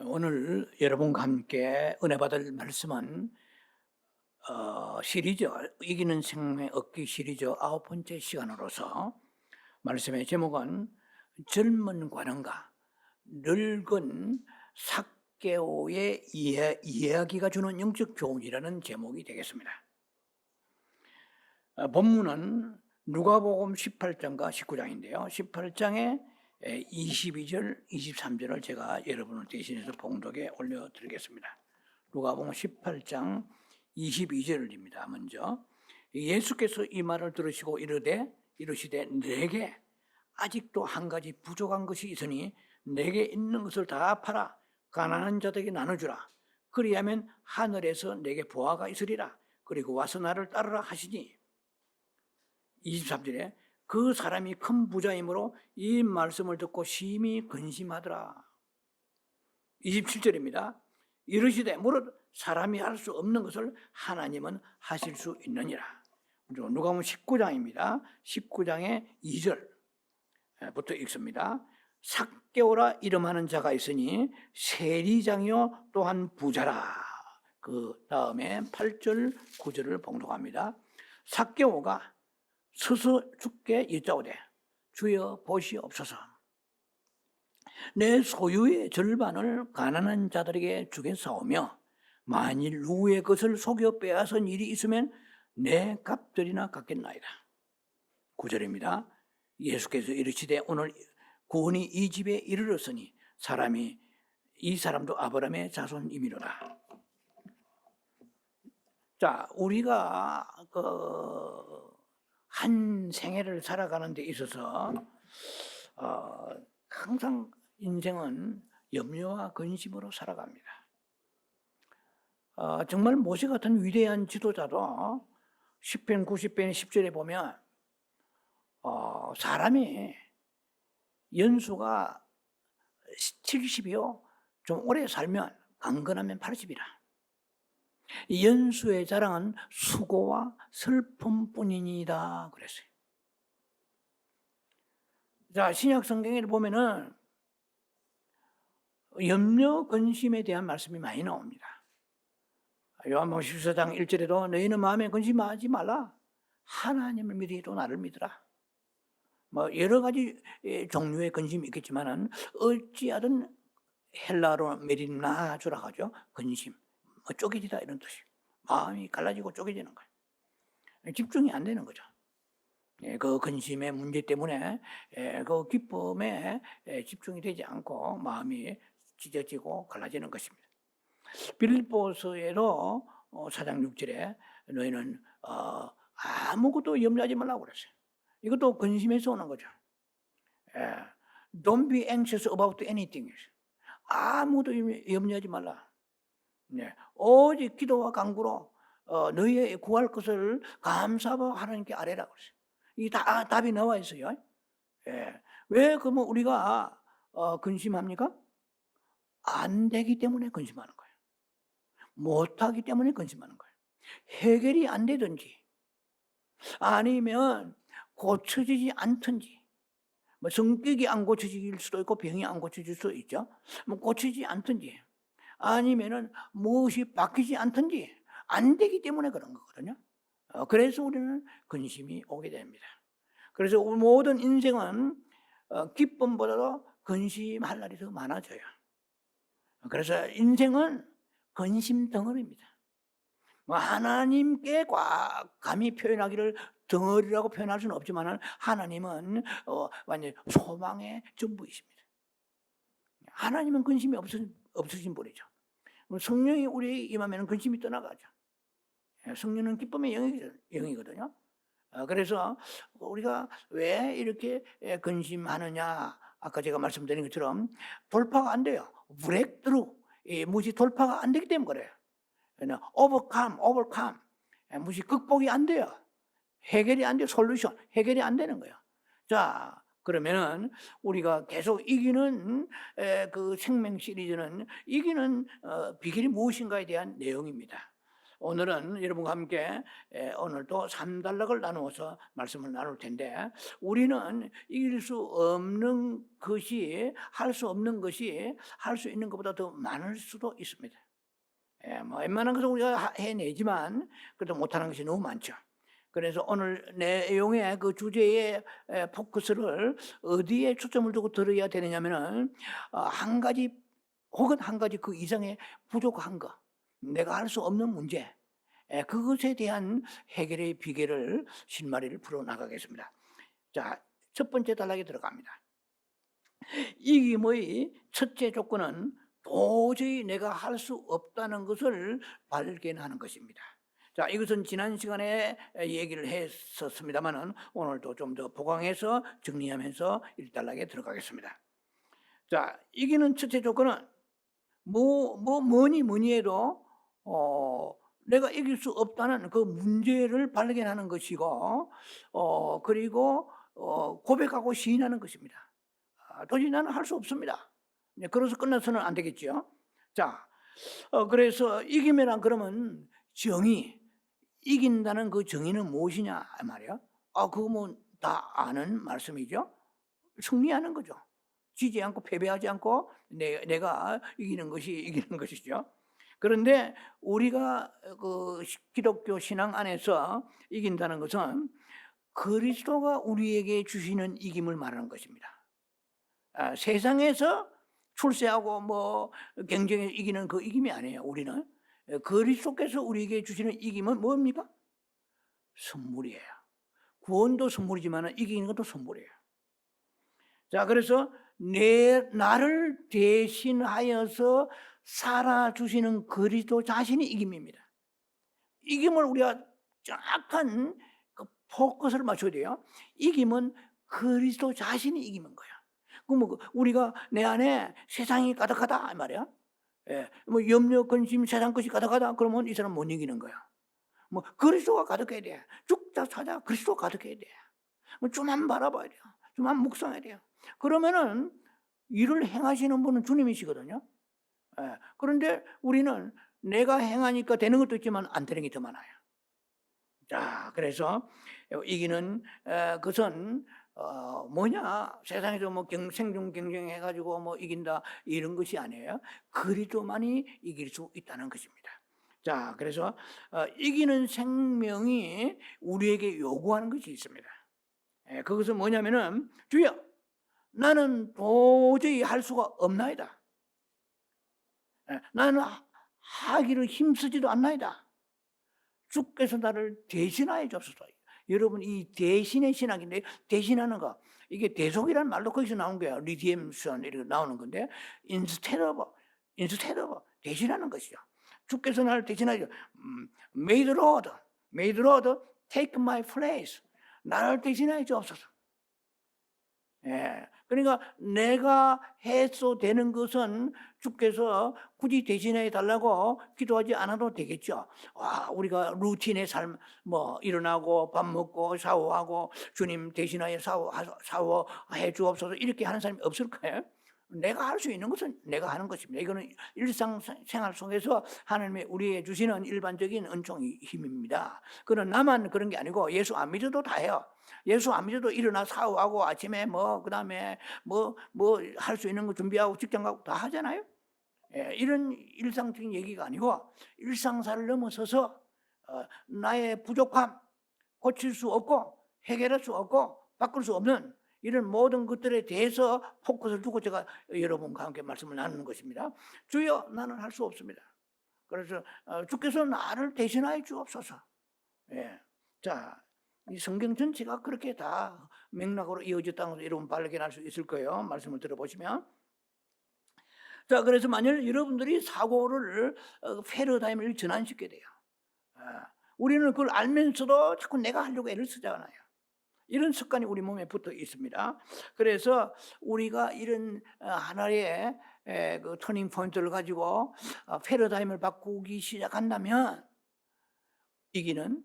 오늘 여러분과 함께 은혜 받을 말씀은 시리즈 이기는 생명 얻기 시리즈 9번째 시간으로서 말씀의 제목은 젊은 관원과 늙은 삭개오의 이야기가 주는 영적 교훈이라는 제목이 되겠습니다. 본문은 누가복음 18장과 19장인데요. 18장에 22절, 23절을 제가 여러분을 대신해서 봉독에 올려드리겠습니다. 누가복음 18장 22절입니다. 먼저 예수께서 이 말을 들으시고 이르시되 내게 아직도 한 가지 부족한 것이 있으니 내게 있는 것을 다 팔아 가난한 자들에게 나눠주라. 그리하면 하늘에서 내게 보화가 있으리라. 그리고 와서 나를 따르라 하시니 23절에 그 사람이 큰 부자이므로 이 말씀을 듣고 심히 근심하더라. 27절입니다. 이르시되 무릇 사람이 할 수 없는 것을 하나님은 하실 수 있느니라. 누가복음 19장입니다. 19장의 2절부터 읽습니다. 삭개오라 이름하는 자가 있으니 세리장이요 또한 부자라. 그 다음에 8절 9절을 봉독합니다. 삭개오가 서서 주께 여짜오되 주여 보시옵소서. 내 소유의 절반을 가난한 자들에게 주겠사오며 만일 누구의 것을 속여 빼앗은 일이 있으면 내 값들이나 갚겠나이다. 9절입니다. 예수께서 이르시되 오늘 구원이 이 집에 이르렀으니 이 사람도 아브라함의 자손이미로다. 자, 우리가 한 생애를 살아가는 데 있어서 항상 인생은 염려와 근심으로 살아갑니다. 정말 모세 같은 위대한 지도자도 10편 90편 10절에 보면 사람이 연수가 70이요 좀 오래 살면 강건하면 80이라. 연수의 자랑은 수고와 슬픔뿐이니이다 그랬어요. 자, 신약 성경에 보면은 염려, 근심에 대한 말씀이 많이 나옵니다. 요한복음 14장 1절에도 너희는 마음에 근심하지 말라. 하나님을 믿으리도 나를 믿으라. 여러 가지 종류의 근심이 있겠지만은 어찌하든 헬라로 메린나주라 하죠. 근심. 쪼개지다 이런 뜻이. 마음이 갈라지고 쪼개지는 거예요. 집중이 안 되는 거죠. 그 근심의 문제 때문에 그 기쁨에 집중이 되지 않고 마음이 찢어지고 갈라지는 것입니다. 빌립보서에도 4장 6절에 너희는 아무것도 염려하지 말라고 그랬어요. 이것도 근심에서 오는 거죠. Don't be anxious about anything. 아무것도 염려하지 말라. 오직 기도와 간구로 너희의 구할 것을 감사하고 하나님께 아뢰라 그랬어요. 이 답이 나와 있어요. 왜 그러면 우리가 근심합니까? 안 되기 때문에 근심하는 거예요. 못하기 때문에 근심하는 거예요. 해결이 안 되든지 아니면 고쳐지지 않든지 성격이 안 고쳐질 수도 있고 병이 안 고쳐질 수도 있죠. 고치지 않든지 아니면은 무엇이 바뀌지 않든지 안 되기 때문에 그런 거거든요. 그래서 우리는 근심이 오게 됩니다. 그래서 모든 인생은 기쁨보다도 근심할 날이 더 많아져요. 그래서 인생은 근심 덩어리입니다. 하나님께 감히 표현하기를 덩어리라고 표현할 수는 없지만 하나님은 완전 소망의 전부이십니다. 하나님은 근심이 없으신 분이죠. 성령이 우리에게 임하면 근심이 떠나가죠. 성령은 기쁨의 영이거든요. 그래서 우리가 왜 이렇게 근심하느냐, 아까 제가 말씀드린 것처럼 돌파가 안 돼요. 브레이크스루, 무엇이 돌파가 안 되기 때문에 그래요. overcome, 무엇이 극복이 안 돼요. 해결이 안 돼요. 솔루션, 해결이 안 되는 거예요. 자, 그러면은 우리가 계속 이기는 그 생명 시리즈는 이기는 비결이 무엇인가에 대한 내용입니다. 오늘은 여러분과 함께 오늘도 3단락을 나누어서 말씀을 나눌 텐데, 우리는 이길 수 없는 것이, 할 수 없는 것이 할 수 있는 것보다 더 많을 수도 있습니다. 뭐 웬만한 것은 우리가 해내지만 그래도 못하는 것이 너무 많죠. 그래서 오늘 내용의 그 주제의 포커스를 어디에 초점을 두고 들어야 되느냐면은 한 가지 혹은 한 가지 그 이상의 부족한 것, 내가 할 수 없는 문제, 그것에 대한 해결의 비결을 실마리를 풀어나가겠습니다. 자, 첫 번째 단락에 들어갑니다. 이김의 첫째 조건은 도저히 내가 할 수 없다는 것을 발견하는 것입니다. 자, 이것은 지난 시간에 얘기를 했었습니다만은 오늘도 좀 더 보강해서 정리하면서 1단락에 들어가겠습니다. 자, 이기는 첫째 조건은 뭐니 해도 내가 이길 수 없다는 그 문제를 발견하는 것이고, 그리고 고백하고 시인하는 것입니다. 도저히 나는 할 수 없습니다. 그래서 끝나서는 안 되겠죠. 자, 그래서 이김이란 그러면 정의, 이긴다는 그 정의는 무엇이냐 말이야. 그거 뭐 다 아는 말씀이죠. 승리하는 거죠. 지지 않고 패배하지 않고 내가 이기는 것이죠. 그런데 우리가 그 기독교 신앙 안에서 이긴다는 것은 그리스도가 우리에게 주시는 이김을 말하는 것입니다. 세상에서 출세하고 뭐 경쟁에 이기는 그 이김이 아니에요. 우리는 그리스도께서 우리에게 주시는 이김은 뭡니까? 선물이에요. 구원도 선물이지만 이기는 것도 선물이에요. 자, 그래서 나를 대신하여서 살아주시는 그리스도 자신이 이김입니다. 이김을 우리가 정확한 그 포커스를 맞춰야 돼요. 이김은 그리스도 자신이 이기는 거야. 그럼 우리가 내 안에 세상이 가득하다 이 말이야. 뭐 염려, 근심, 세상 것이 가득하다 그러면 이 사람 못 이기는 거야. 뭐 그리스도가 가득해야 돼. 죽자 사자 그리스도가 가득해야 돼. 뭐 좀만 바라봐야 돼요. 좀만 묵상해야 돼요. 그러면은 일을 행하시는 분은 주님이시거든요. 그런데 우리는 내가 행하니까 되는 것도 있지만 안 되는 게 더 많아요. 자, 그래서 이기는 것은 뭐냐, 세상에서 뭐 생존 경쟁해가지고 뭐 이긴다 이런 것이 아니에요. 그리스도만이 이길 수 있다는 것입니다. 자, 그래서 이기는 생명이 우리에게 요구하는 것이 있습니다. 그것은 뭐냐면은, 주여 나는 도저히 할 수가 없나이다. 나는 하기를 힘쓰지도 않나이다. 주께서 나를 대신하여 주옵소서. 여러분, 이 대신의 신학인데, 대신하는 거, 이게 대속이라는 말도 거기서 나온 거예요. 리디엠션 이렇게 나오는 건데, instead of 대신하는 것이죠. 주께서 나를 대신하여 made Lord, take my place. 나를 대신하여 주옵소서. 그러니까 내가 해서 되는 것은 주께서 굳이 대신해 달라고 기도하지 않아도 되겠죠. 우리가 루틴의 삶, 뭐 일어나고 밥 먹고 샤워하고 주님 대신하여 샤워해 주옵소서 이렇게 하는 사람이 없을 거예요. 내가 할 수 있는 것은 내가 하는 것입니다. 이거는 일상생활 속에서 하나님의 우리에게 주시는 일반적인 은총의 힘입니다. 그건 나만 그런 게 아니고 예수 안 믿어도 다 해요. 예수 안 믿어도 일어나 샤워하고 아침에 그다음에 할 수 있는 거 준비하고 직장 가고 다 하잖아요. 이런 일상적인 얘기가 아니고 일상사를 넘어서서 나의 부족함 고칠 수 없고 해결할 수 없고 바꿀 수 없는 이런 모든 것들에 대해서 포커스를 두고 제가 여러분과 함께 말씀을 나누는 것입니다. 주여 나는 할 수 없습니다. 그래서 주께서 나를 대신하여 주옵소서. 자, 이 성경 전체가 그렇게 다 맥락으로 이어졌다는 것을 여러분 발견할 수 있을 거예요. 말씀을 들어보시면. 자, 그래서 만약 여러분들이 사고를 패러다임을 전환시켜야 돼요. 우리는 그걸 알면서도 자꾸 내가 하려고 애를 쓰잖아요. 이런 습관이 우리 몸에 붙어 있습니다. 그래서 우리가 이런 하나의 그 터닝 포인트를 가지고 패러다임을 바꾸기 시작한다면 이기는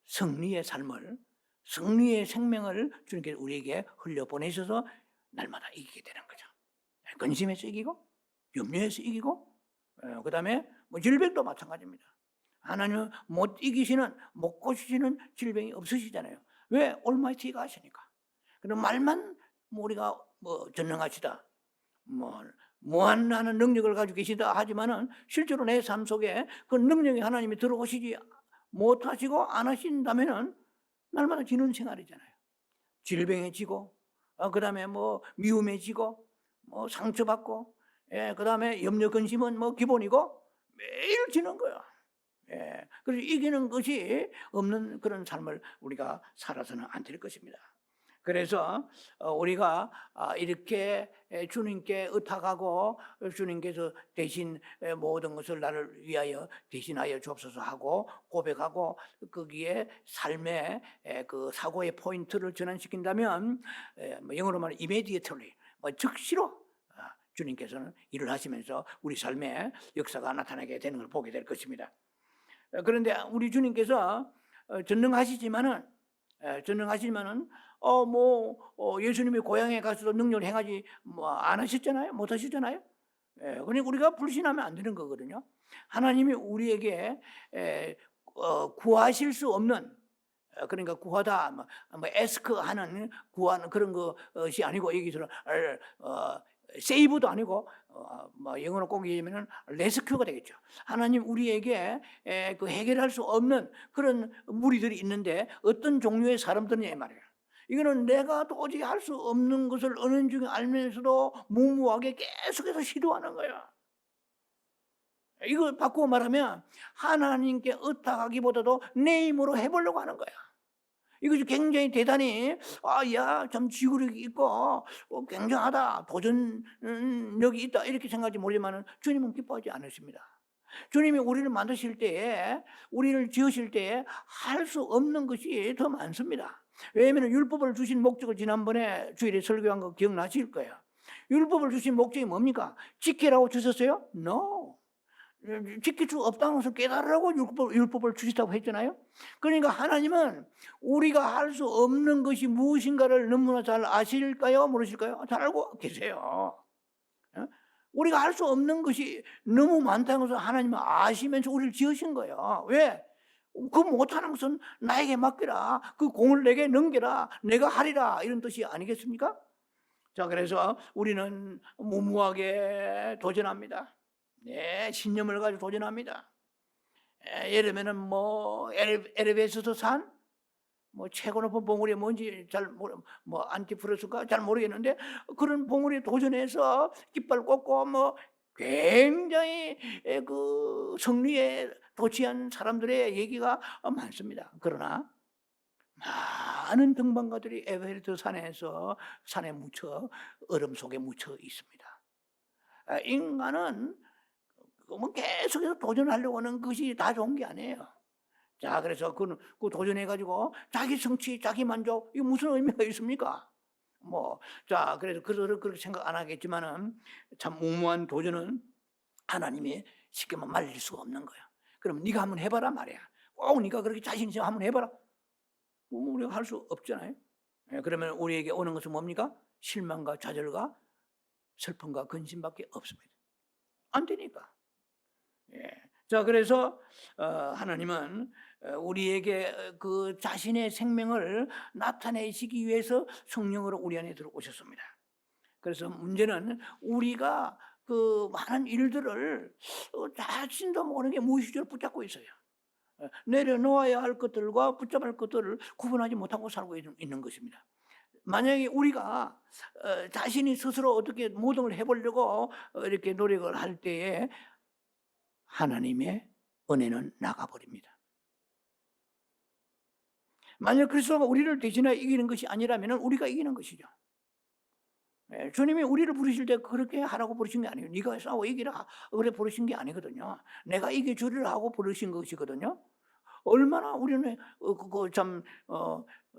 승리의 삶을, 승리의 생명을 주님께서 우리에게 흘려보내셔서 날마다 이기게 되는 거죠. 근심에서 이기고 염려에서 이기고, 그 다음에 질병도 마찬가지입니다. 하나님은 못 이기시는, 못 고치시는 질병이 없으시잖아요. 왜? 올마이티가 하시니까. 그럼 말만 우리가 전능하시다, 무한한 능력을 가지고 계시다 하지만은 실제로 내 삶 속에 그 능력이 하나님이 들어오시지 못하시고 안 하신다면은 날마다 지는 생활이잖아요. 질병에 지고, 그다음에 미움에 지고, 상처받고, 그다음에 염려 근심은 기본이고 매일 지는 거야. 그래서 이기는 것이 없는 그런 삶을 우리가 살아서는 안 될 것입니다. 그래서 우리가 이렇게 주님께 의탁하고 주님께서 대신 모든 것을 나를 위하여 대신하여 주옵소서 하고 고백하고 거기에 삶의 그 사고의 포인트를 전환시킨다면 영어로 말하면 immediately, 즉시로 주님께서는 일을 하시면서 우리 삶의 역사가 나타나게 되는 걸 보게 될 것입니다. 그런데 우리 주님께서 전능하시지만은 예수님이 고향에 가서도 능력을 행하지 안 하셨잖아요. 못 하셨잖아요. 그러니까 우리가 불신하면 안 되는 거거든요. 하나님이 우리에게 구하실 수 없는, 그러니까 구하다 에스크하는 구하는 그런 것이 아니고, 여기서는 세이브도 아니고 영어로 꼭 얘기하면 레스큐가 되겠죠. 하나님 우리에게 그 해결할 수 없는 그런 무리들이 있는데 어떤 종류의 사람들이냐 이 말이에요. 이거는 내가 도저히 할 수 없는 것을 은연중에 알면서도 무모하게 계속해서 시도하는 거예요. 이걸 바꾸고 말하면 하나님께 의탁하기보다도 내 힘으로 해보려고 하는 거야. 이것이 굉장히 대단히 참 지구력이 있고 굉장하다, 도전력이 있다 이렇게 생각하지 모르지만 주님은 기뻐하지 않으십니다. 주님이 우리를 만드실 때에, 우리를 지으실 때에 할 수 없는 것이 더 많습니다. 왜냐하면 율법을 주신 목적을 지난번에 주일에 설교한 거 기억나실 거예요. 율법을 주신 목적이 뭡니까? 지키라고 주셨어요? No. 지킬 수 없다는 것을 깨달으라고 율법을 주시다고 했잖아요. 그러니까 하나님은 우리가 할 수 없는 것이 무엇인가를 너무나 잘 아실까요? 모르실까요? 잘 알고 계세요. 우리가 할 수 없는 것이 너무 많다는 것을 하나님은 아시면서 우리를 지으신 거예요. 왜? 그 못하는 것은 나에게 맡기라, 그 공을 내게 넘겨라, 내가 하리라, 이런 뜻이 아니겠습니까? 자, 그래서 우리는 무모하게 도전합니다. 신념을 가지고 도전합니다. 예를 들면 에르베스도 산 최고 높은 봉우리 뭔지 안티프로스가 잘 모르겠는데 그런 봉우리에 도전해서 깃발 꽂고 굉장히 그 승리에 도취한 사람들의 얘기가 많습니다. 그러나 많은 등반가들이 에베레스트 산에 묻혀 얼음 속에 묻혀 있습니다. 인간은 계속해서 도전하려고 하는 것이 다 좋은 게 아니에요. 자, 그래서 그 도전해가지고 자기 성취, 자기 만족, 이게 무슨 의미가 있습니까? 자, 그래서 그렇게 생각 안 하겠지만은 참 무모한 도전은 하나님이 쉽게 말릴 수가 없는 거야. 그럼 네가 한번 해봐라 말이야. 꼭 네가 그렇게 자신 있으면 한번 해봐라. 우리가 할 수 없잖아요. 그러면 우리에게 오는 것은 뭡니까? 실망과 좌절과 슬픔과 근심밖에 없습니다. 안 되니까. 자, 그래서 하나님은 우리에게 그 자신의 생명을 나타내시기 위해서 성령으로 우리 안에 들어오셨습니다. 그래서 문제는 우리가 그 많은 일들을 자신도 모르게 무의식적으로 붙잡고 있어요. 내려놓아야 할 것들과 붙잡을 것들을 구분하지 못하고 살고 있는 것입니다. 만약에 우리가 자신이 스스로 어떻게 모든 걸 해보려고 이렇게 노력을 할 때에 하나님의 은혜는 나가버립니다. 만약 그리스도가 우리를 대신하여 이기는 것이 아니라면 우리가 이기는 것이죠. 주님이 우리를 부르실 때 그렇게 하라고 부르신 게 아니에요. 네가 싸워 이기라 그래 부르신 게 아니거든요. 내가 이겨주리라 하고 부르신 것이거든요. 얼마나 우리는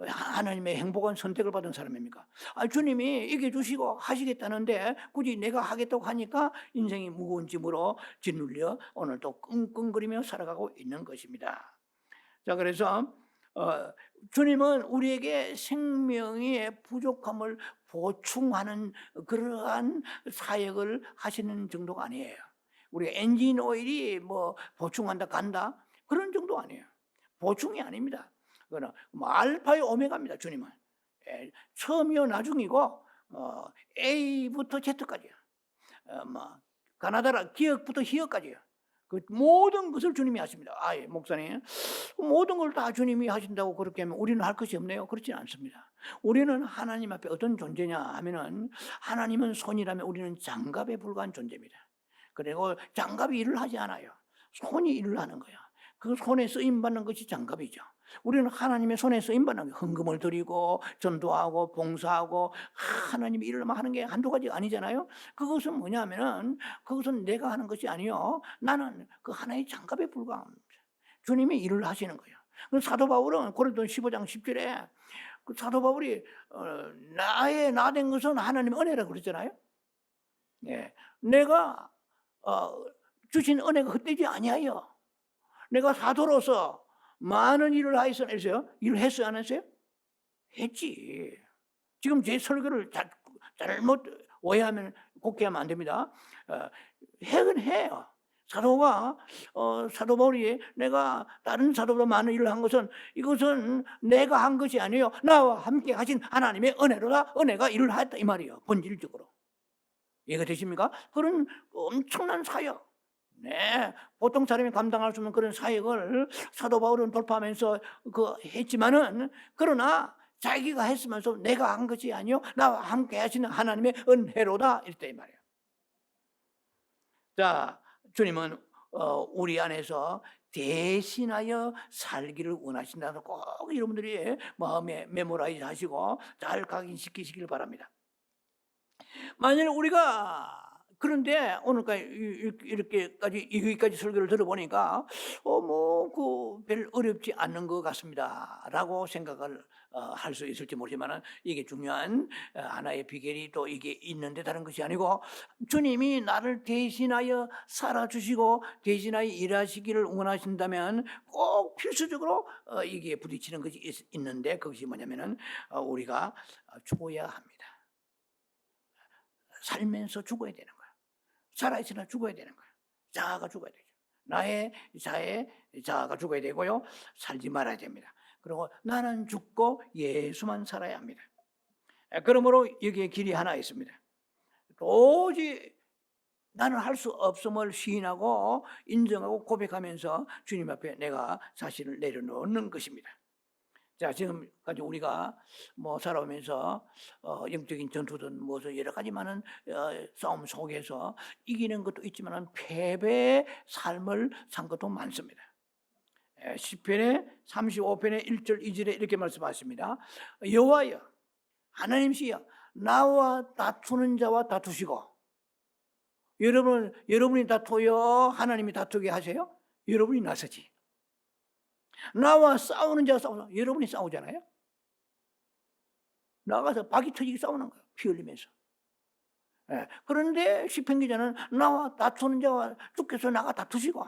하나님의 행복한 선택을 받은 사람입니까? 주님이 이겨주시고 하시겠다는데 굳이 내가 하겠다고 하니까 인생이 무거운 짐으로 짓눌려 오늘도 끙끙거리며 살아가고 있는 것입니다. 자, 그래서 주님은 우리에게 생명의 부족함을 보충하는 그러한 사역을 하시는 정도가 아니에요. 우리가 엔진 오일이 보충한다 간다, 그런 정도 아니에요. 보충이 아닙니다. 그거는 뭐 알파요 오메가입니다. 주님은 처음이요 나중이고 A부터 Z까지요. 뭐 가나다라 기역부터 희역까지요. 그 모든 것을 주님이 하십니다. 예, 목사님, 모든 걸 다 주님이 하신다고 그렇게 하면 우리는 할 것이 없네요. 그렇지는 않습니다. 우리는 하나님 앞에 어떤 존재냐 하면은, 하나님은 손이라면 우리는 장갑에 불과한 존재입니다. 그리고 장갑이 일을 하지 않아요. 손이 일을 하는 거야. 그 손에 쓰임 받는 것이 장갑이죠. 우리는 하나님의 손에 쓰임 받는 게 헌금을 드리고 전도하고 봉사하고 하나님의 일을 하는 게 한두 가지가 아니잖아요. 그것은 뭐냐면은, 그것은 내가 하는 것이 아니요, 나는 그 하나의 장갑에 불과합니다. 주님이 일을 하시는 거예요. 사도 바울은 고린도 15장 10절에 그 사도 바울이 나의 나 된 것은 하나님의 은혜라고 그랬잖아요. 예, 내가 주신 은혜가 헛되지 아니하여 내가 사도로서 많은 일을 하였어요. 일을 했어요, 안 했어요? 했지. 지금 제 설교를 잘못 오해하면 곡해하면 안 됩니다. 해는 해요. 사도가 사도 바울이 내가 다른 사도보다 많은 일을 한 것은, 이것은 내가 한 것이 아니에요. 나와 함께 하신 하나님의 은혜로다. 은혜가 일을 하였다 이 말이에요. 본질적으로. 이해가 되십니까? 그런 엄청난 사역. 네, 보통 사람이 감당할 수 없는 그런 사역을 사도 바울은 돌파하면서 했지만은, 그러나 자기가 했으면서 내가 한 것이 아니요, 나와 함께 하시는 하나님의 은혜로다 이랬다 이 말이에요. 자, 주님은 우리 안에서 대신하여 살기를 원하신다는 꼭 여러분들이 마음에 메모라이즈 하시고 잘 각인시키시길 바랍니다. 만일 우리가, 그런데 오늘까지 이렇게까지 여기까지 설교를 들어보니까 별 어렵지 않는 것 같습니다라고 생각을 할 수 있을지 모르지만, 이게 중요한 하나의 비결이 또 이게 있는데 다른 것이 아니고, 주님이 나를 대신하여 살아주시고 대신하여 일하시기를 원하신다면 꼭 필수적으로 이게 부딪히는 것이 있는데, 그것이 뭐냐면은 우리가 죽어야 합니다. 살면서 죽어야 되는 거야. 살아있으나 죽어야 되는 거야. 자아가 죽어야 되죠. 나의 자아가 죽어야 되고요, 살지 말아야 됩니다. 그리고 나는 죽고 예수만 살아야 합니다. 그러므로 여기에 길이 하나 있습니다. 도저히 나는 할 수 없음을 시인하고 인정하고 고백하면서 주님 앞에 내가 자신을 내려놓는 것입니다. 자, 지금까지 우리가 살아오면서 영적인 전투든 무엇을 여러 가지 많은 싸움 속에서 이기는 것도 있지만 패배의 삶을 산 것도 많습니다. 시편의 35편의 1절 2절에 이렇게 말씀하십니다. 여호와여, 하나님이시여, 나와 다투는 자와 다투시고. 여러분이 다투요, 하나님이 다투게 하세요? 여러분이 나서지. 나와 싸우는 자가 싸우죠. 여러분이 싸우잖아요. 나가서 박이 터지게 싸우는 거예요. 피 흘리면서. 그런데 시편 기자는 나와 다투는 자와 주께서 나가 다투시고,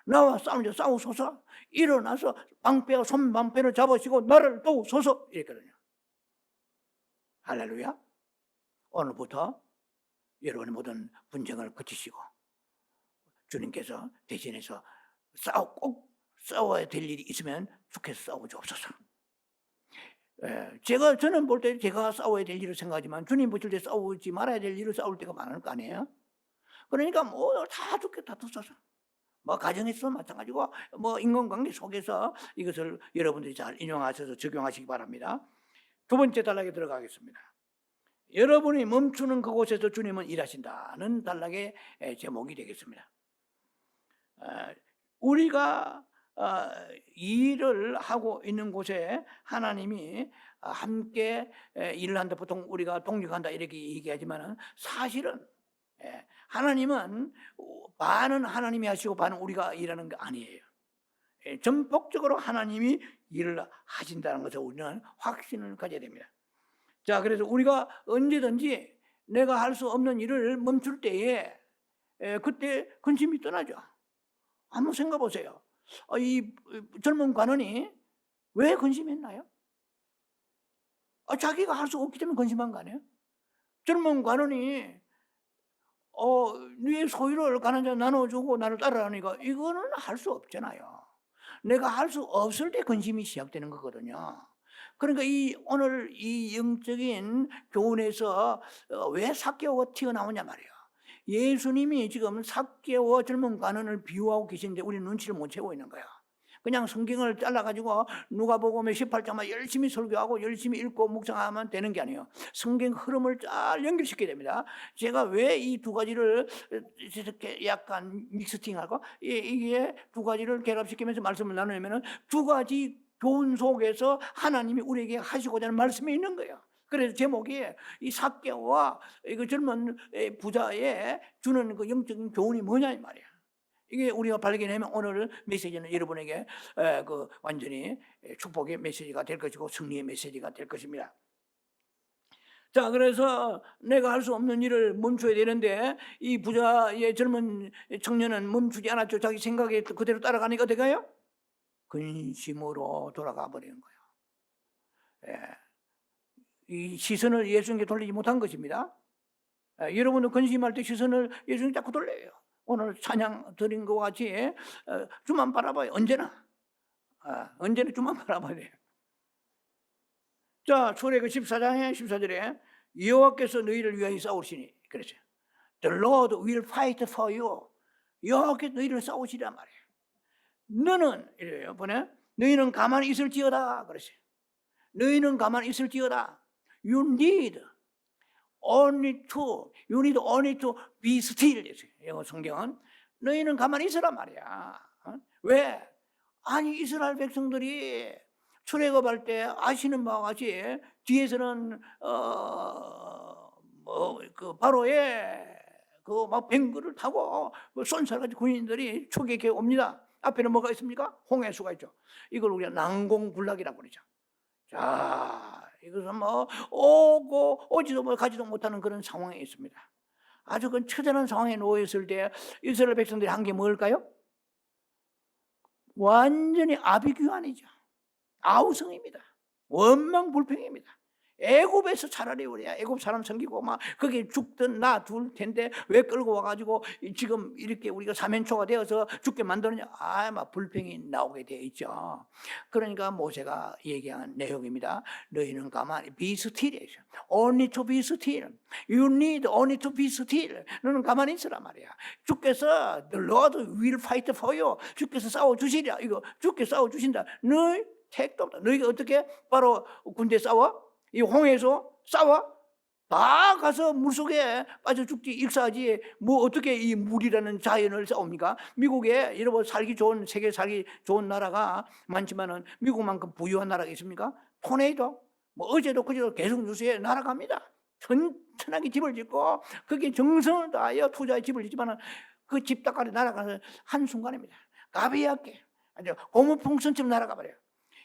나와 싸우는 자 싸우소서, 일어나서 방패와 손방패를 잡으시고 나를 도우소서 이랬거든요. 할렐루야. 오늘부터 여러분의 모든 분쟁을 그치시고 주님께서 대신해서 꼭 싸워야 될 일이 있으면 주께서 싸워주옵소서. 저는 볼 때 제가 싸워야 될 일을 생각하지만, 주님 보실 때 싸우지 말아야 될 일을 싸울 때가 많을 거 아니에요. 그러니까 다 주께 다투소서. 가정에서 마찬가지고 인간관계 속에서 이것을 여러분들이 잘 인용하셔서 적용하시기 바랍니다. 두 번째 단락에 들어가겠습니다. 여러분이 멈추는 그곳에서 주님은 일하신다는 단락의 제목이 되겠습니다. 우리가 일을 하고 있는 곳에 하나님이 함께 일을 한다. 보통 우리가 동력한다 이렇게 얘기하지만, 사실은 하나님은 반은 하나님이 하시고 반은 우리가 일하는 게 아니에요. 전폭적으로 하나님이 일을 하신다는 것을 우리는 확신을 가져야 됩니다. 자, 그래서 우리가 언제든지 내가 할 수 없는 일을 멈출 때에 그때 근심이 떠나죠. 한번 생각해 보세요. 이 젊은 관원이 왜 근심했나요? 자기가 할 수 없기 때문에 근심한 거 아니에요? 젊은 관원이 네 소유를 가난자 나눠주고 나를 따라하니까 이거는 할 수 없잖아요. 내가 할 수 없을 때 근심이 시작되는 거거든요. 그러니까 오늘 이 영적인 교훈에서 왜 삭개오가 튀어나오냐 말이에요. 예수님이 지금 삭개오와 젊은 관원을 비유하고 계시는데 우리 눈치를 못 채고 있는 거야. 그냥 성경을 잘라가지고 누가복음 18장만 열심히 설교하고 열심히 읽고 묵상하면 되는 게 아니에요. 성경 흐름을 잘 연결시켜야 됩니다. 제가 왜 이 두 가지를 이렇게 약간 믹스팅하고 이게 두 가지를 결합시키면서 말씀을 나누냐면 두 가지 교훈 속에서 하나님이 우리에게 하시고자 하는 말씀이 있는 거예요. 그래서 제목이 이 삭개오와 그 젊은 부자의 주는 그 영적인 교훈이 뭐냐 이 말이야. 이게 우리가 발견하면 오늘 메시지는 여러분에게 그 완전히 축복의 메시지가 될 것이고 승리의 메시지가 될 것입니다. 자, 그래서 내가 할 수 없는 일을 멈춰야 되는데 이 부자의 젊은 청년은 멈추지 않았죠. 자기 생각에 그대로 따라가니까 어떻게 해요? 근심으로 돌아가 버리는 거예요. 이 시선을 예수님께 돌리지 못한 것입니다. 여러분도 근심할 때 시선을 예수님께 자꾸 돌려요. 오늘 찬양 드린 것 같이 주만 바라봐요. 언제나 주만 바라봐야 돼요. 자, 출애굽 14장에 14절에 여호와께서 너희를 위하여 싸우시니 그랬어요. The Lord will fight for you. 여호와께서 너희를 싸우시란 말이에요. 너는 이래요. 보내 너희는 가만히 있을지어다 그랬어요. 너희는 가만히 있을지어다. You need only to be still. 영어 성경은 너희는 가만히 있으란 말이야. 왜? 아니 이스라엘 백성들이 출애굽할 때 아시는 바와 같이 뒤에서는 그 바로의 그 막 뱅그를 타고 쏜살같이 군인들이 초계에 옵니다. 앞에는 뭐가 있습니까? 홍해수가 있죠. 이걸 우리가 난공불락이라고 그러죠. 자, 이것은 뭐 오고 오지도 가지도 못하는 그런 상황에 있습니다. 아주 그 처절한 상황에 놓여 있을 때 이스라엘 백성들이 한 게 뭘까요? 완전히 아비규환이죠. 아우성입니다. 원망불평입니다. 애굽에서 차라리 우리야 애굽 사람 섬기고 막 거기 죽든 나 둘 텐데 왜 끌고 와가지고 지금 이렇게 우리가 사면초가 되어서 죽게 만드느냐. 막 불평이 나오게 되어 있죠. 그러니까 모세가 얘기한 내용입니다. 너희는 가만히 be still. Only to be still. You need only to be still. 너는 가만히 있으란 말이야. 주께서 the Lord will fight for you. 주께서 싸워주시리라. 이거 주께서 싸워주신다. 너희 택도 없다. 너희가 어떻게 바로 군대 싸워? 이 홍해에서 싸워? 다 가서 물속에 빠져 죽지 익사하지 뭐 어떻게 이 물이라는 자연을 싸웁니까? 미국에 여러분 살기 좋은 세계 살기 좋은 나라가 많지만은 미국만큼 부유한 나라가 있습니까? 토네이도 뭐 어제도 그제도 계속 뉴스에 날아갑니다. 천천하게 집을 짓고 그게 정성을 다하여 투자해 집을 짓지만은 그 집 닦아리 날아가서 한순간입니다. 가비약게 아주 고무풍선처럼 날아가 버려요.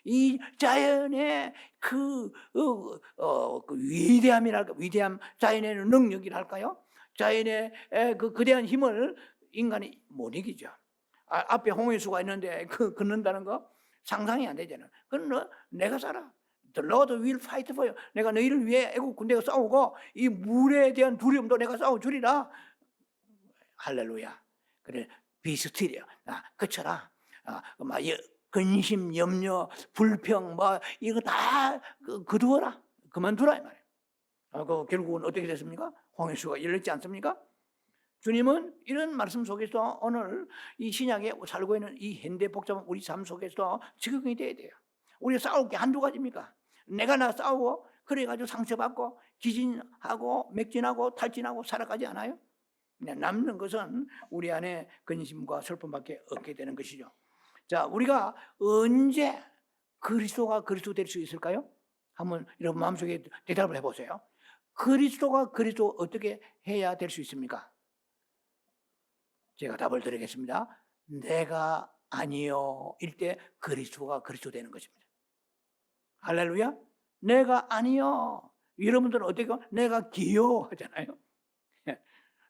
이 자연의 그 위대함이랄까, 위대함, 자연의 능력이랄까요? 자연의 그 거대한 힘을 인간이 못 이기죠. 앞에 홍해수가 있는데 걷는다는 거 상상이 안 되잖아요. 그건 내가 살아. The Lord will fight for you. 내가 너희를 위해 애국 군대가 싸우고 이 물에 대한 두려움도 내가 싸워주리라. 할렐루야. 그래 비스틸이야. 그쳐라. 근심, 염려, 불평, 이거 다 그두어라. 그만두라 이 말이에요. 결국은 어떻게 됐습니까? 홍해수가 열렸지 않습니까? 주님은 이런 말씀 속에서 오늘 이 신약에 살고 있는 이 현대 복잡한 우리 삶 속에서 적용이 돼야 돼요. 우리가 싸울 게 한두 가지입니까? 내가 나 싸우고 그래가지고 상처받고 기진하고 맥진하고 탈진하고 살아가지 않아요? 남는 것은 우리 안에 근심과 슬픔밖에 없게 되는 것이죠. 자, 우리가 언제 그리스도가 그리스도 될 수 있을까요? 한번 여러분 마음속에 대답을 해보세요. 그리스도가 그리스도 어떻게 해야 될 수 있습니까? 제가 답을 드리겠습니다. 내가 아니요 일 때 그리스도가 그리스도 되는 것입니다. 할렐루야. 내가 아니요. 여러분들은 어떻게 내가 기요 하잖아요.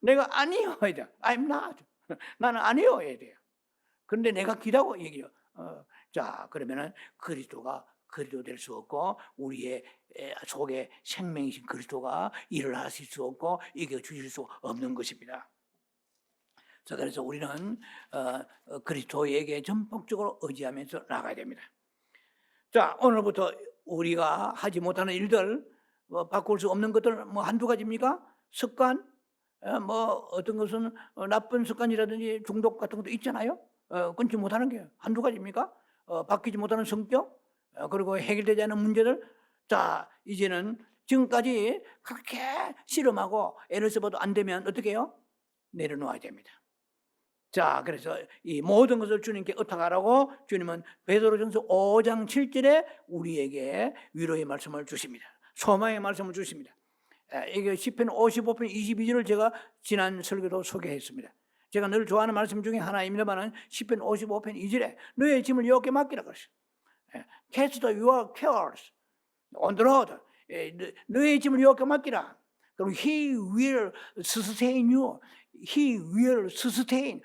내가 아니요 해야 돼요. I'm not. 나는 아니요 해야 돼요. 그런데 내가 기다고 얘기해요. 자, 그러면은 그리스도가 그리스도 될 수 없고 우리의 속에 생명이신 그리스도가 일을 하실 수 없고 이겨 주실 수 없는 것입니다. 자, 그래서 우리는 그리스도에게 전폭적으로 의지하면서 나가야 됩니다. 자, 오늘부터 우리가 하지 못하는 일들, 바꿀 수 없는 것들 한두 가지입니까? 습관, 어떤 것은 나쁜 습관이라든지 중독 같은 것도 있잖아요. 끊지 못하는 게 한두 가지입니까? 바뀌지 못하는 성격, 그리고 해결되지 않은 문제들. 자, 이제는 지금까지 그렇게 실험하고 애를 써봐도 안 되면 어떻게 해요? 내려놓아야 됩니다. 자, 그래서 이 모든 것을 주님께 의탁하라고 주님은 베드로전서 5장 7절에 우리에게 위로의 말씀을 주십니다. 소망의 말씀을 주십니다. 이게 시편 55편 22절을 제가 지난 설교도 소개했습니다. 제가 늘 좋아하는 말씀 중에 하나입니다만 시편 55편 2절에 너의 짐을 여호와께 맡기라 그랬어요. Cast your cares on the Lord. 너의 짐을 여호와께 맡기라. 그럼 He will sustain you. He will sustain.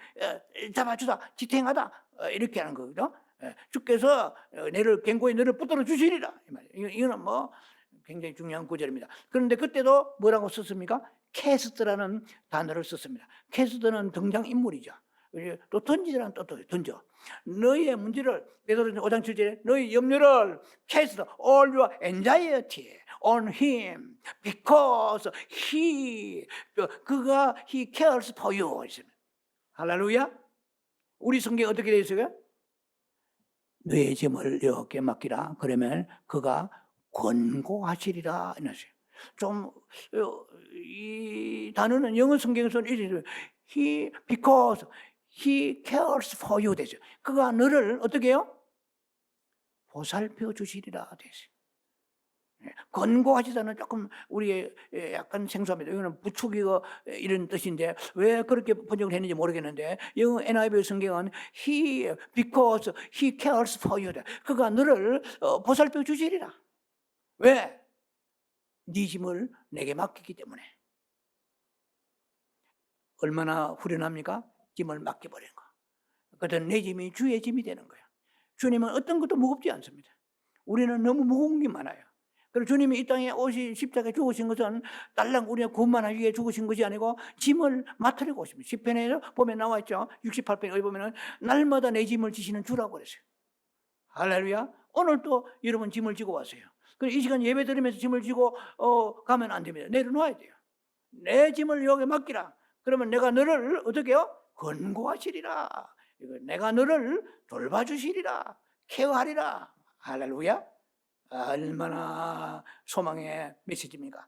잡아주다, 지탱하다, 이렇게 하는 거거든요. 주께서 너를 견고히 너를 붙들어 주시리라. 이거는 굉장히 중요한 구절입니다. 그런데 그때도 뭐라고 썼습니까? 캐스트라는 단어를 썼습니다. 캐스트는 등장인물이죠. 또 던지라는 뜻도 던져. 너희의 문제를, 베드로전서 5장 7절에 너희 염려를 cast all your anxiety on him because 그가 he cares for you. 할렐루야. 우리 성경에 어떻게 되어 있어요? 너의 짐을 여호와께 맡기라. 그러면 그가 권고하시리라. 좀 이 단어는 영어 성경에서는 because he cares for you 되죠. 그가 너를 어떻게 해요? 보살펴 주시리라 되죠. 권고하시다는 조금 우리의 약간 생소합니다. 이거는 부추기고 이런 뜻인데 왜 그렇게 번역을 했는지 모르겠는데 영어 NIV 성경은 because he cares for you. 그가 너를 보살펴 주시리라. 왜? 네 짐을 내게 맡기기 때문에. 얼마나 후련합니까? 짐을 맡겨버리는 거. 그것은 내 짐이 주의 짐이 되는 거야. 주님은 어떤 것도 무겁지 않습니다. 우리는 너무 무거운 게 많아요. 그리고 주님이 이 땅에 오시 십자가에 죽으신 것은 딸랑 우리가 구원만 하기 위해 죽으신 것이 아니고 짐을 맡으려고 오십니다. 시편에 보면 나와 있죠. 68편에 보면 날마다 내 짐을 지시는 주라고 그랬어요. 할렐루야. 오늘 또 여러분 짐을 지고 왔어요. 그래서 이 시간 예배 드리면서 짐을 지고 가면 안 됩니다. 내려놓아야 돼요. 내 짐을 여기 맡기라. 그러면 내가 너를 어떻게 해요? 권고하시리라. 내가 너를 돌봐주시리라. 케어하리라. 할렐루야. 얼마나 소망의 메시지입니까?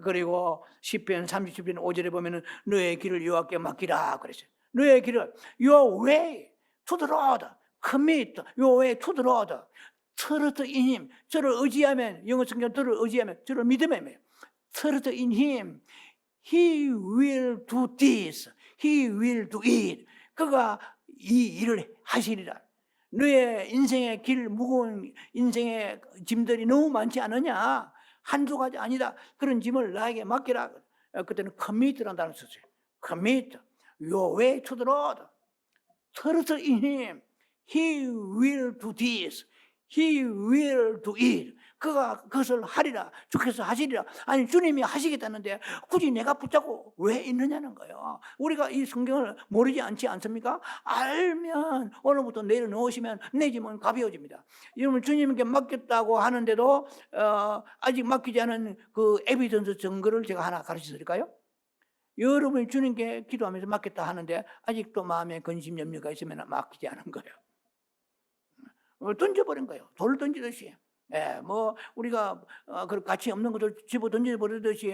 그리고 시편 37편 5절에 보면은 너의 길을 여호와께 맡기라 그랬어요. 너의 길을 your way to the Lord. commit your way to the Lord. trust in him. 저를 의지하면, 영어 성경 저를 의지하면, 저를 믿으면 trust in him. He will do this. He will do it. 그가 이 일을 하시리라. 너의 인생의 길, 무거운 인생의 짐들이 너무 많지 않느냐? 한두 가지 아니다. 그런 짐을 나에게 맡기라. 그때는 commit라는 단어를 썼어요. commit your way to the Lord. trust in him. He will do this. He will do it. 그가 그것을 하리라. 주께서 하시리라. 아니 주님이 하시겠다는데 굳이 내가 붙잡고 왜 있느냐는 거예요. 우리가 이 성경을 모르지 않지 않습니까? 알면 오늘부터 내려놓으시면 내 짐은 가벼워집니다. 여러분 주님께 맡겼다고 하는데도 아직 맡기지 않은 그 에비던스 증거를 제가 하나 가르쳐 드릴까요? 여러분이 주님께 기도하면서 맡겼다 하는데 아직도 마음에 근심 염려가 있으면 맡기지 않은 거예요. 던져버린 거예요. 돌 던지듯이. 우리가 그 가치 없는 것을 집어 던져버리듯이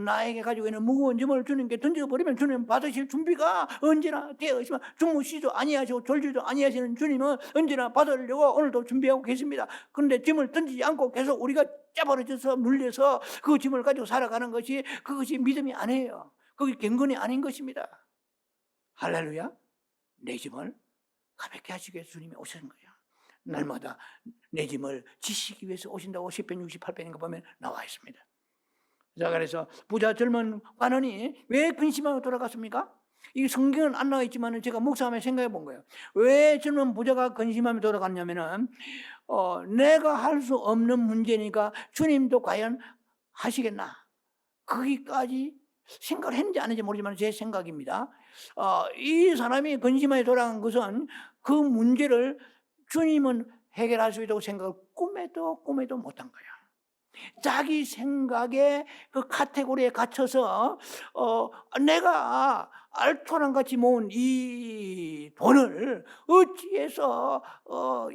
나에게 가지고 있는 무거운 짐을 주님께 던져버리면 주님 받으실 준비가 언제나 되어 있지만 주무시도 아니하시고 졸지도 아니하시는 주님은 언제나 받으려고 오늘도 준비하고 계십니다. 그런데 짐을 던지지 않고 계속 우리가 짜버려져서 물려서 그 짐을 가지고 살아가는 것이 그것이 믿음이 아니에요. 그게 경건이 아닌 것입니다. 할렐루야. 내 짐을 가볍게 하시기 위해서 주님이 오시는 거예요. 날마다 내 짐을 지시기 위해서 오신다고 시편 68편인가 보면 나와 있습니다. 자, 그래서 부자 젊은 관원이 왜 근심하고 돌아갔습니까? 이 성경은 안 나와 있지만 제가 목사하며 생각해 본 거예요. 왜 젊은 부자가 근심하며 돌아갔냐면은 내가 할 수 없는 문제니까 주님도 과연 하시겠나? 거기까지 생각을 했는지 안 했는지 모르지만 제 생각입니다. 이 사람이 근심하게 돌아간 것은 그 문제를 주님은 해결할 수 있다고 생각을 꿈에도 못한 거야. 자기 생각의 그 카테고리에 갇혀서 내가 알토란같이 모은 이 돈을 어찌해서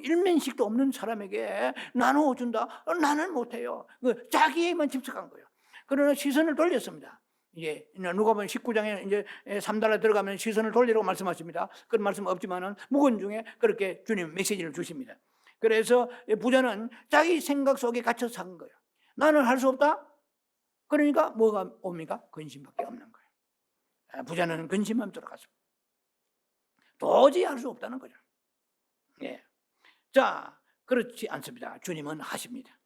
일면식도 없는 사람에게 나누어준다? 나는 못해요. 자기에만 집착한 거예요. 그러나 시선을 돌렸습니다. 이제 누가복음 19장에 이제 3달러 들어가면 시선을 돌리라고 말씀하십니다. 그런 말씀 없지만은 묵은 중에 그렇게 주님 메시지를 주십니다. 그래서 부자는 자기 생각 속에 갇혀서 산 거예요. 나는 할 수 없다? 그러니까 뭐가 옵니까? 근심밖에 없는 거예요. 부자는 근심만 들어갔습니다. 도저히 할 수 없다는 거죠. 예. 자, 그렇지 않습니다. 주님은 하십니다.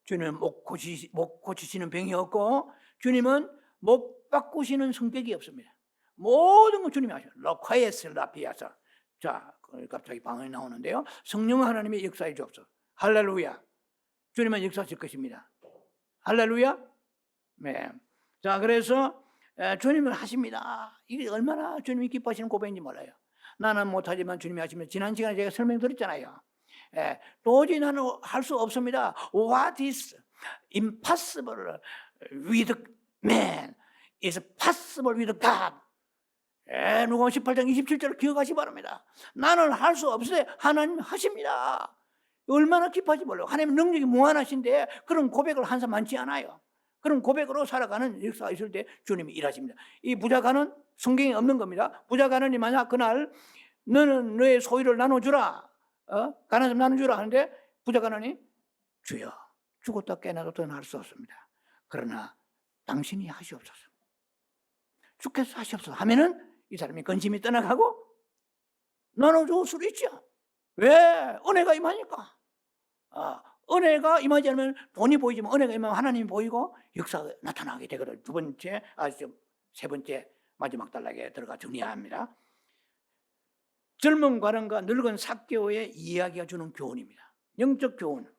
주님은 못 고치시는 병이 없고, 주님은 못 바꾸시는 성격이 없습니다. 모든 건 주님이 하셔요. 로카에스 라피아사. 자, 갑자기 방언이 나오는데요. 성령 하나님의 역사에 주옵소서. 할렐루야. 주님은 역사하실 것입니다. 할렐루야. 네. 자, 그래서 주님은 하십니다. 이게 얼마나 주님이 기뻐하시는 고백인지 몰라요. 나는 못하지만 주님이 하시면, 지난 시간에 제가 설명드렸잖아요. 도저히 나는 할 수 없습니다. What is impossible with man is possible with God. 누가복음 18장 27절을 기억하시 바랍니다. 나는 할 수 없어요. 하나님 하십니다. 얼마나 기뻐하지 몰라요. 하나님 능력이 무한하신데 그런 고백을 한 사람 많지 않아요. 그런 고백으로 살아가는 역사가 있을 때 주님이 일하십니다. 이 부자가는 성경에 없는 겁니다. 부자가는 만약 그날 너는 너의 소유를 나눠주라, 가난한 사람 나눠주라 하는데 부자가는 주여 죽었다 깨나도 더 할 수 없습니다. 그러나 당신이 하시옵소서. 주께서 하시옵소서 하면은 이 사람이 근심이 떠나가고 나눠줄 수 있죠. 왜? 은혜가 임하니까. 은혜가 임하지 않으면 돈이 보이지만 은혜가 임하면 하나님이 보이고 역사가 나타나게 되거든요. 세 번째 마지막 단락에 들어가 정리합니다. 젊은 관원과 늙은 삭개오의 이야기가 주는 교훈입니다. 영적 교훈.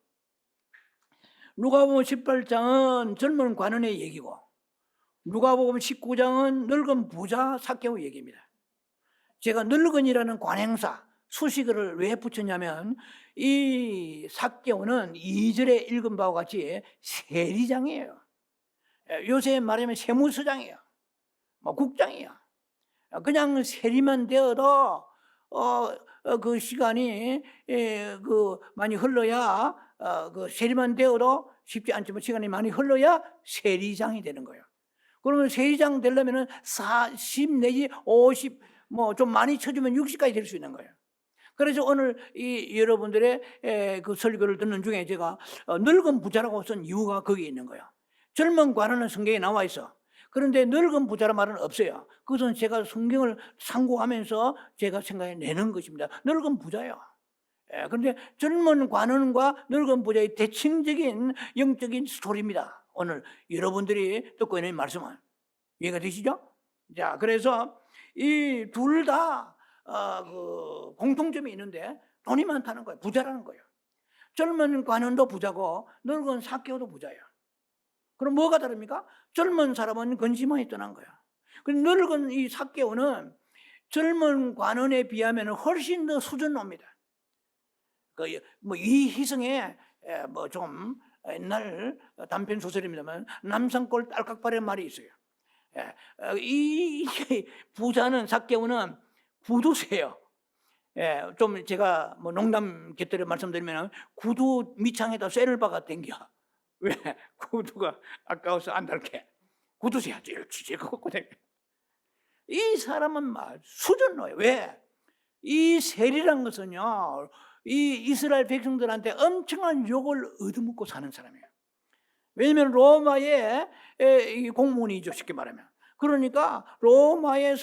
누가복음 18장은 젊은 관원의 얘기고 누가복음 19장은 늙은 부자 삭개오 얘기입니다. 제가 늙은이라는 관행사 수식어를 왜 붙였냐면 이 삭개오는 2절에 읽은 바와 같이 세리장이에요. 요새 말하면 세무서장이에요. 국장이에요. 그냥 세리만 되어도 그 시간이 많이 흘러야 그 세리만 되어도 쉽지 않지만 시간이 많이 흘러야 세리장이 되는 거예요. 그러면 세리장 되려면은 40 내지 50 좀 많이 쳐주면 60까지 될 수 있는 거예요. 그래서 오늘 여러분들의 그 설교를 듣는 중에 제가 늙은 부자라고 쓴 이유가 거기에 있는 거예요. 젊은 관원은 성경에 나와 있어. 그런데 늙은 부자란 말은 없어요. 그것은 제가 성경을 상고하면서 제가 생각해 내는 것입니다. 늙은 부자요. 그런데 젊은 관원과 늙은 부자의 대칭적인 영적인 스토리입니다. 오늘 여러분들이 듣고 있는 말씀은 이해가 되시죠? 자, 그래서 이 둘 다 그 공통점이 있는데 돈이 많다는 거예요. 부자라는 거예요. 젊은 관원도 부자고 늙은 삭개오도 부자예요. 그럼 뭐가 다릅니까? 젊은 사람은 근심하게 떠난 거예요. 늙은 이 삭개오는 젊은 관원에 비하면 훨씬 더 수준 높니다. 이희성의 좀 옛날 단편 소설입니다만 남산골 딸깍발의 말이 있어요. 이 부자는 삭개오는 구두쇠요. 좀 제가 농담 곁들여 말씀드리면 구두 밑창에다 쇠를 박아 당겨. 왜? 구두가 아까워서 안 닳게. 구두쇠야 찔찔 걷고 다녀. 이 사람은 수준 높아요. 왜? 이 세리란 것은요, 이 이스라엘 백성들한테 엄청난 욕을 얻어먹고 사는 사람이에요. 왜냐하면 로마의 공무원이죠, 쉽게 말하면. 그러니까 로마의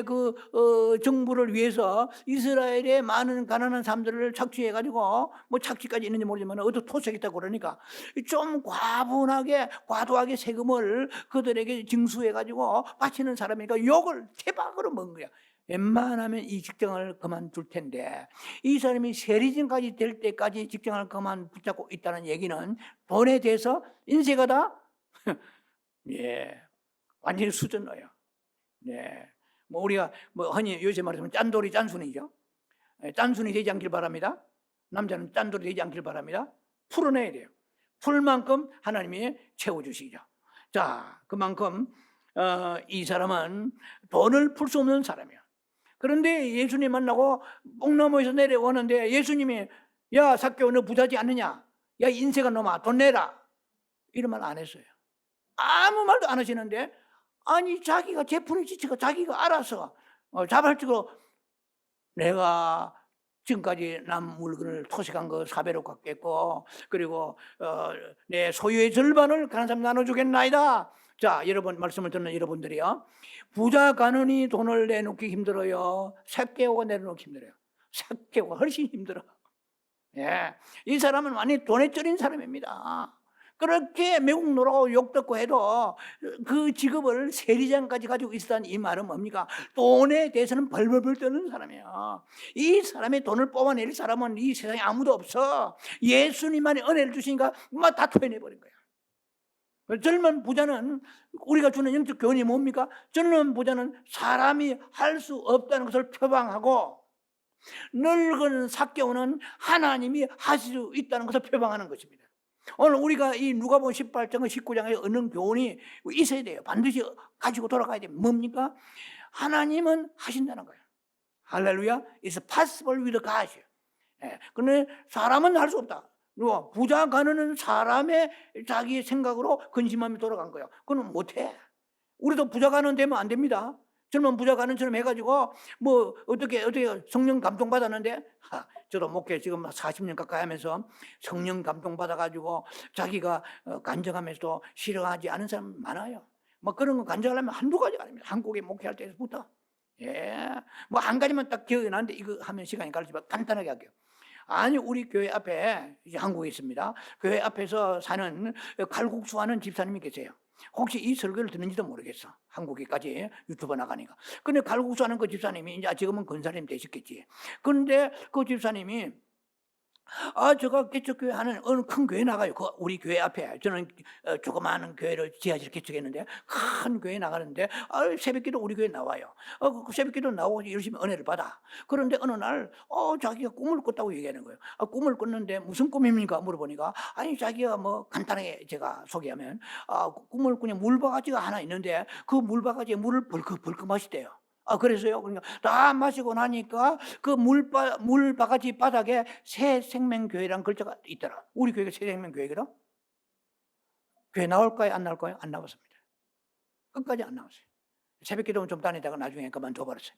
그 정부를 위해서 이스라엘의 많은 가난한 사람들을 착취해가지고 착취까지 있는지 모르지만 어디 토색했다고 그러니까 좀 과도하게 세금을 그들에게 징수해가지고 바치는 사람이니까 욕을 태박으로 먹은 거야. 웬만하면 이 직장을 그만둘 텐데 이 사람이 세리진까지 될 때까지 직장을 그만 붙잡고 있다는 얘기는 돈에 대해서 인쇄가 다 완전히 수준 넣어요. 뭐 우리가 뭐 흔히 요새 말하면 짠돌이 짠순이죠. 짠순이 되지 않길 바랍니다. 남자는 짠돌이 되지 않길 바랍니다. 풀어내야 돼요. 풀 만큼 하나님이 채워주시죠. 자, 그만큼 이 사람은 돈을 풀 수 없는 사람이에요. 그런데 예수님 만나고 뽕나무에서 내려오는데 예수님이 야 삭개오 너 부자지 않느냐? 야 인생아 놈아 돈 내라. 이런 말 안 했어요. 아무 말도 안 하시는데 아니 자기가 제풀을 지치고 자기가 알아서 자발적으로 내가 지금까지 남 물건을 토식한 거 사배로 갚겠고 그리고 내 소유의 절반을 가난한 사람 나눠주겠나이다. 자, 여러분 말씀을 듣는 여러분들이요, 부자 가난이 돈을 내놓기 힘들어요? 삭개오가 내놓기 힘들어요? 삭개오가 훨씬 힘들어. 예, 이 사람은 완전히 돈에 쩔인 사람입니다. 그렇게 매국 노라고 욕 듣고 해도 그 직업을 세리장까지 가지고 있었다는 이 말은 뭡니까? 돈에 대해서는 벌벌벌 떠는 사람이에요. 이 사람의 돈을 뽑아낼 사람은 이 세상에 아무도 없어. 예수님만이 은혜를 주시니까 막 다 토해내버린 거야. 젊은 부자는 우리가 주는 영적 교훈이 뭡니까? 젊은 부자는 사람이 할 수 없다는 것을 표방하고 늙은 삭개오는 하나님이 하실 수 있다는 것을 표방하는 것입니다. 오늘 우리가 이 누가복음 18장 19장에 얻는 교훈이 있어야 돼요. 반드시 가지고 돌아가야 돼요. 뭡니까? 하나님은 하신다는 거예요. 할렐루야. It's possible with God. 그런데 사람은 할 수 없다. 부자 가난은 사람의 자기 생각으로 근심함이 돌아간 거예요. 그건 못해. 우리도 부자 가난 되면 안 됩니다. 젊은 부자 가난처럼 해가지고 뭐 어떻게 성령 감동 받았는데 저도 목회 지금 40년 가까이 하면서 성령 감동 받아가지고 자기가 간증하면서도 싫어하지 않은 사람 많아요. 뭐 그런 거 간증하려면 한두 가지가 아닙니다. 한국에 목회할 때부터. 예, 뭐 한 가지만 딱 기억이 나는데 이거 하면 시간이 가르치면 간단하게 할게요. 아니 우리 교회 앞에 이제 한국에 있습니다. 교회 앞에서 사는 칼국수 하는 집사님이 계세요. 혹시 이 설교를 듣는지도 모르겠어. 한국에까지 유튜브 나가니까. 근데 칼국수 하는 그 집사님이 이제 지금은 권사님 되셨겠지. 근데 그 집사님이 제가 개척교회 하는 어느 큰 교회 나가요. 우리 교회 앞에. 저는 조그마한 교회를 지하실 개척했는데 큰 교회 나가는데 새벽기도 우리 교회 나와요. 그 새벽기도 나오고 열심히 은혜를 받아. 그런데 어느 날 자기가 꿈을 꿨다고 얘기하는 거예요. 꿈을 꿨는데 무슨 꿈입니까? 물어보니까 아니 자기가 뭐 간단하게 제가 소개하면 꿈을 꾸면 물바가지가 하나 있는데 그 물바가지에 물을 벌컥벌컥 마시대요. 그래서요. 그러니까 다 마시고 나니까 그 물바가지 바닥에 새생명교회라는 글자가 있더라. 우리 교회가 새생명교회거든. 교회 나올까요? 안 나올까요? 안 나왔습니다. 끝까지 안 나왔어요. 새벽기도는 좀 다니다가 나중에 그만둬 버렸어요.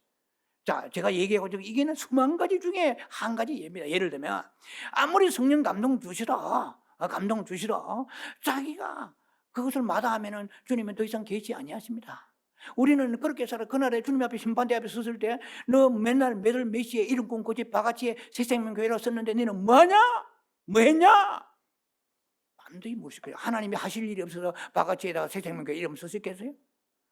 자, 제가 얘기하고 이게는 수만 가지 중에 한 가지 예입니다. 예를 들면 아무리 성령 감동 주시라, 자기가 그것을 마다하면은 주님은 더 이상 계시 아니하십니다. 우리는 그렇게 살아. 그날에 주님 앞에 심판대 앞에 섰을 때 너 맨날 매달 몇 시에 이름 꿈고 집 바가지에 새생명교회라고 썼는데 너는 뭐하냐? 뭐했냐? 반드시 물으실 거예요. 하나님이 하실 일이 없어서 바가지에다가 새생명교회 이름 썼겠어요?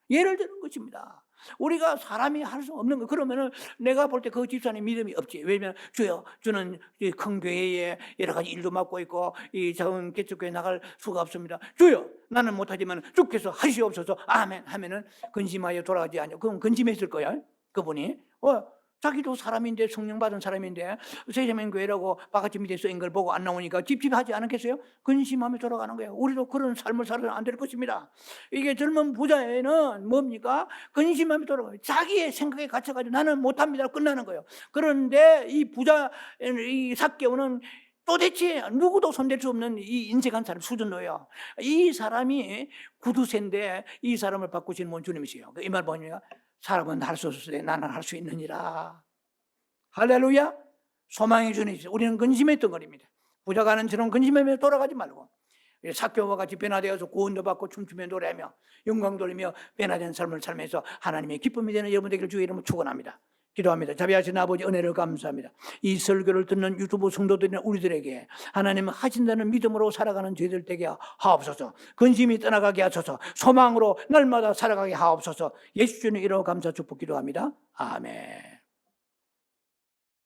예를 드는 것입니다. 우리가 사람이 할 수 없는 거. 그러면은 내가 볼 때 그 집사님 믿음이 없지. 왜냐면 주여, 저는 큰 교회에 여러 가지 일도 맡고 있고 이 작은 개척교회 나갈 수가 없습니다. 주여, 나는 못하지만 주께서 하시옵소서. 아멘 하면은 근심하여 돌아가지 않냐. 그럼 근심했을 거야. 그분이 자기도 사람인데 성령 받은 사람인데 새생명교회라고 바가지 밑에 쓰인 걸 보고 안 나오니까 찝찝하지 않겠어요? 근심하며 돌아가는 거예요. 우리도 그런 삶을 살아서는 안 될 것입니다. 이게 젊은 부자에는 뭡니까? 근심하며 돌아가요. 자기의 생각에 갇혀가지고 나는 못합니다 끝나는 거예요. 그런데 이 부자, 이 삭개오는 도대체 누구도 손댈 수 없는 이 인색한 사람 수준로예요. 이 사람이 구두쇠인데 이 사람을 바꾸시는 분 주님이시요. 이 말 보니까 사람은 할 수 없으되 나는 할 수 있느니라. 할렐루야. 소망의 주님이시죠. 우리는 근심했던 것입니다. 부자가 하는 저런 근심하며 돌아가지 말고 삭개오와 같이 변화되어서 구원도 받고 춤추며 노래하며 영광 돌리며 변화된 삶을 살면서 하나님의 기쁨이 되는 여러분 되기를 주의 이름으로 축원합니다. 기도합니다. 자비하신 아버지 은혜를 감사합니다. 이 설교를 듣는 유튜브 성도들이나 우리들에게 하나님 하신다는 믿음으로 살아가는 저희들 되게 하옵소서. 근심이 떠나가게 하소서. 소망으로 날마다 살아가게 하옵소서. 예수 주님 이름으로 감사 축복 기도합니다. 아멘.